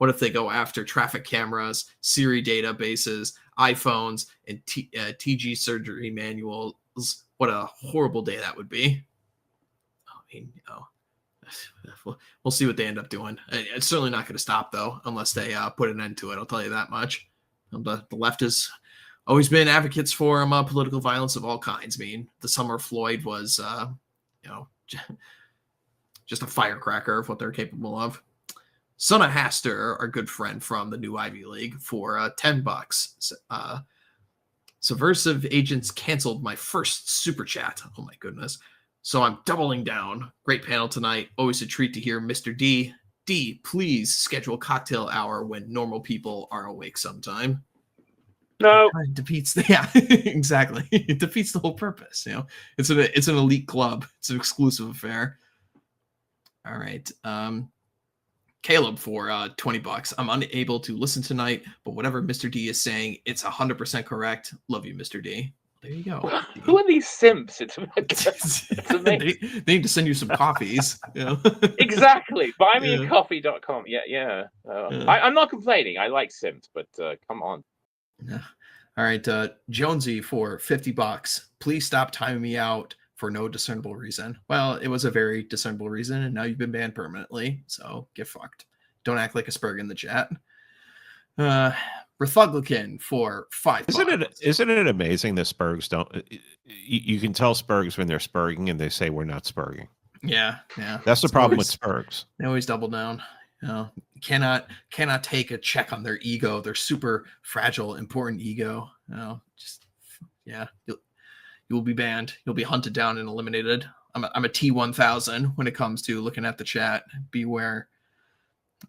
What if they go after traffic cameras, Siri databases, iPhones, and TG surgery manuals? What a horrible day that would be. I mean, we'll see what they end up doing. It's certainly not going to stop, though, unless they put an end to it. I'll tell you that much. The left has always been advocates for political violence of all kinds. I mean, the summer of Floyd was, just a firecracker of what they're capable of. Sona Haster, our good friend from the new Ivy League, for $10. Subversive agents canceled my first super chat. Oh my goodness. So I'm doubling down. Great panel tonight. Always a treat to hear Mr. D. D, please schedule cocktail hour when normal people are awake sometime. No. It defeats exactly. It defeats the whole purpose. It's an elite club. It's an exclusive affair. All right. Caleb for $20. I'm unable to listen tonight, but whatever Mr. D is saying, it's 100% correct. Love you, Mr. D. There you go. Who are these simps? It's they need to send you some coffees. Exactly. Buymeacoffee.com. Yeah. I'm not complaining. I like simps, but come on. Yeah. All right. Jonesy for $50. Please stop timing me out for no discernible reason. Well, it was a very discernible reason, and now you've been banned permanently, so get fucked. Don't act like a Spurg in the chat. Rethuglican for $5. Isn't it amazing that Spurgs don't... You can tell Spurgs when they're Spurging, and they say we're not Spurging. Yeah. That's the problem with Spurgs. They always double down. Cannot take a check on their ego, their super fragile, important ego. You will be banned. You'll be hunted down and eliminated. I'm a T1000 when it comes to looking at the chat. Beware.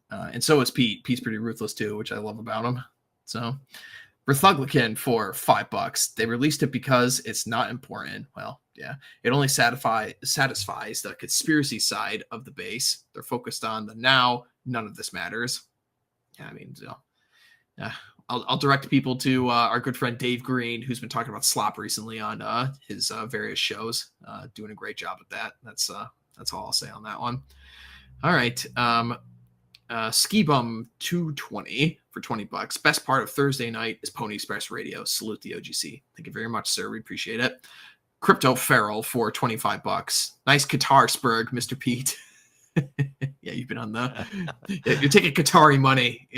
And so is Pete. Pete's pretty ruthless too, which I love about him. So, Rethuglican for $5. They released it because it's not important. Well, yeah, it only satisfies the conspiracy side of the base. They're focused on the now. None of this matters. Yeah, I mean, I'll direct people to our good friend Dave Green, who's been talking about slop recently on his various shows. Doing a great job at that. That's all I'll say on that one. All right. Ski Bum 220 for $20. Best part of Thursday night is Pony Express Radio. Salute the OGC. Thank you very much, sir. We appreciate it. Crypto Feral for $25. Nice guitar spurg, Mr. Pete. Yeah, you've been on you're taking Qatari money,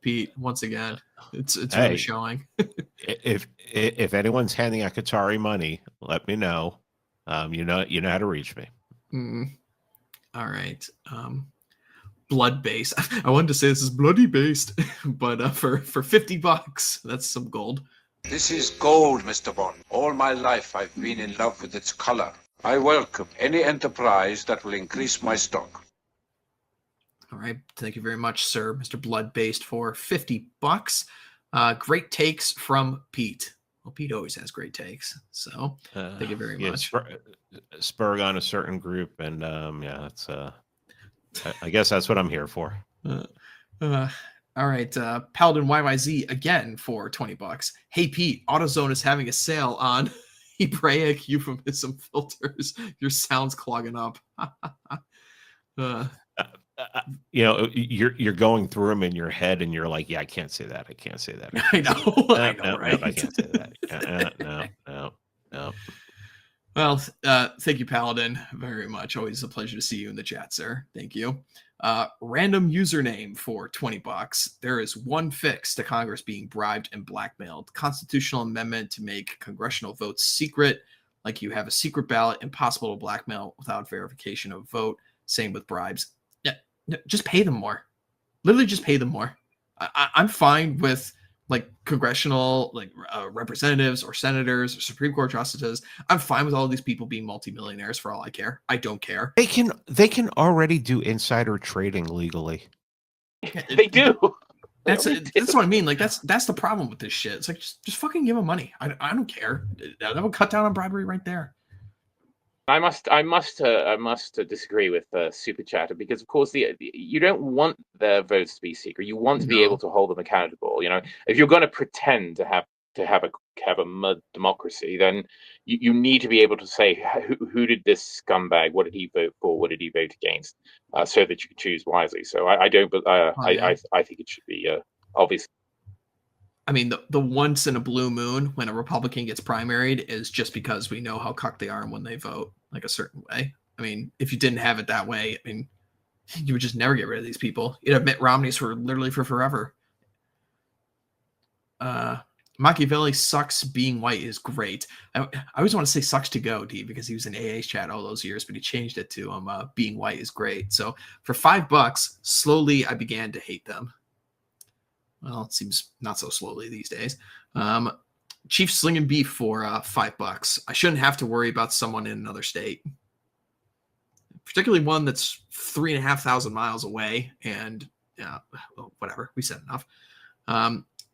Pete, once again. It's really showing. if anyone's handing out Qatari money, let me know. You know how to reach me. All right. Blood based. I wanted to say this is bloody based, but for $50, that's some gold. This is gold, Mr. Bond. All my life I've been in love with its color. I welcome any enterprise that will increase my stock. All right. Thank you very much, sir. Mr. Blood based for $50. Great takes from Pete. Well, Pete always has great takes. So thank you very much. Spurg on a certain group. And that's I guess that's what I'm here for. All right. Paladin YYZ again for $20. Hey, Pete, AutoZone is having a sale on Hebraic euphemism filters. Your sound's clogging up. You're going through them in your head, and you're like, "Yeah, I can't say that. I can't say that." I know. I know, right? No, I can't say that. No. Well, thank you, Paladin, very much. Always a pleasure to see you in the chat, sir. Thank you. Random username for $20. There is one fix to Congress being bribed and blackmailed. Constitutional amendment to make congressional votes secret, like you have a secret ballot, impossible to blackmail without verification of vote. Same with bribes. Yeah, just pay them more. Literally, just pay them more. I'm fine with congressional representatives or senators or Supreme Court justices. I'm fine with all of these people being multimillionaires for all I care. I don't care. They can already do insider trading legally. They do. That's what I mean. That's the problem with this shit. It's like just fucking give them money. I don't care. That would cut down on bribery right there. I must disagree with Super Chatter, because of course you don't want their votes to be secret. You want to be able to hold them accountable. If you're going to pretend to to have a mud democracy, then you need to be able to say who did this scumbag, what did he vote for, what did he vote against, so that you can choose wisely. So I don't, I think it should be obvious. I mean, the once in a blue moon when a Republican gets primaried is just because we know how cucked they are when they vote like a certain way. I mean, if you didn't have it that way, I mean, you would just never get rid of these people. You'd have Mitt Romneys for literally for forever. Machiavelli sucks. Being white is great. I always want to say sucks to go, D, because he was in AA's chat all those years, but he changed it to being white is great. So for $5, slowly I began to hate them. Well, it seems not so slowly these days. Chief slinging beef for $5. I shouldn't have to worry about someone in another state, particularly one that's 3,500 miles away. And whatever, we said enough.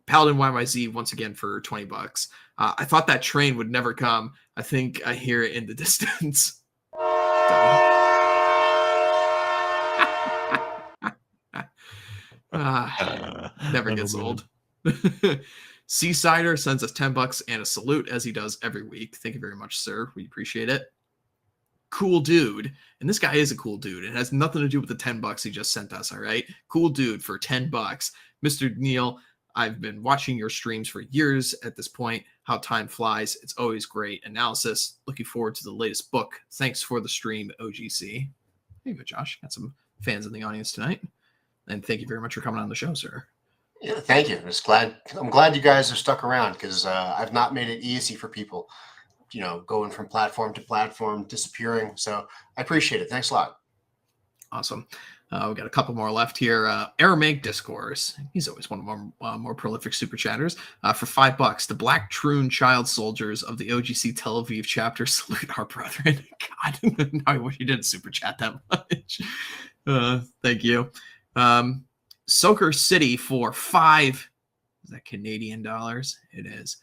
Paladin YYZ once again for $20. I thought that train would never come. I think I hear it in the distance. Never gets old. Seasider sends us $10 and a salute as he does every week. Thank you very much, sir. We appreciate it. Cool dude, and this guy is a cool dude. It has nothing to do with the $10 he just sent us. All right, cool dude for $10, Mr. Neil. I've been watching your streams for years at this point. How time flies. It's always great analysis. Looking forward to the latest book. Thanks for the stream, OGC. There you go, Josh. Got some fans in the audience tonight. And thank you very much for coming on the show, sir. Yeah, thank you. I'm glad you guys have stuck around, because I've not made it easy for people, going from platform to platform, disappearing. So I appreciate it. Thanks a lot. Awesome. We got a couple more left here. Aramaic Discourse. He's always one of our more prolific super chatters. For $5, the Black Troon Child Soldiers of the OGC Tel Aviv chapter salute our brethren. God, no, I wish you didn't super chat that much. Thank you. Soaker City for $5. Is that Canadian dollars? It is.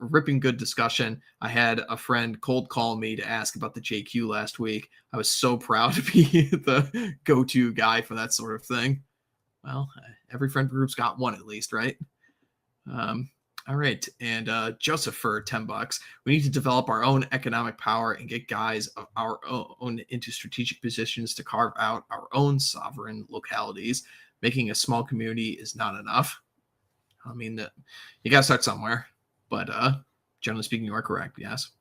Ripping good discussion. I had a friend cold call me to ask about the JQ last week. I was so proud to be the go-to guy for that sort of thing. Well, every friend group's got one at least, right? All right. And Joseph for $10. We need to develop our own economic power and get guys of our own into strategic positions to carve out our own sovereign localities. Making a small community is not enough. I mean, you got to start somewhere. But generally speaking, you are correct, yes.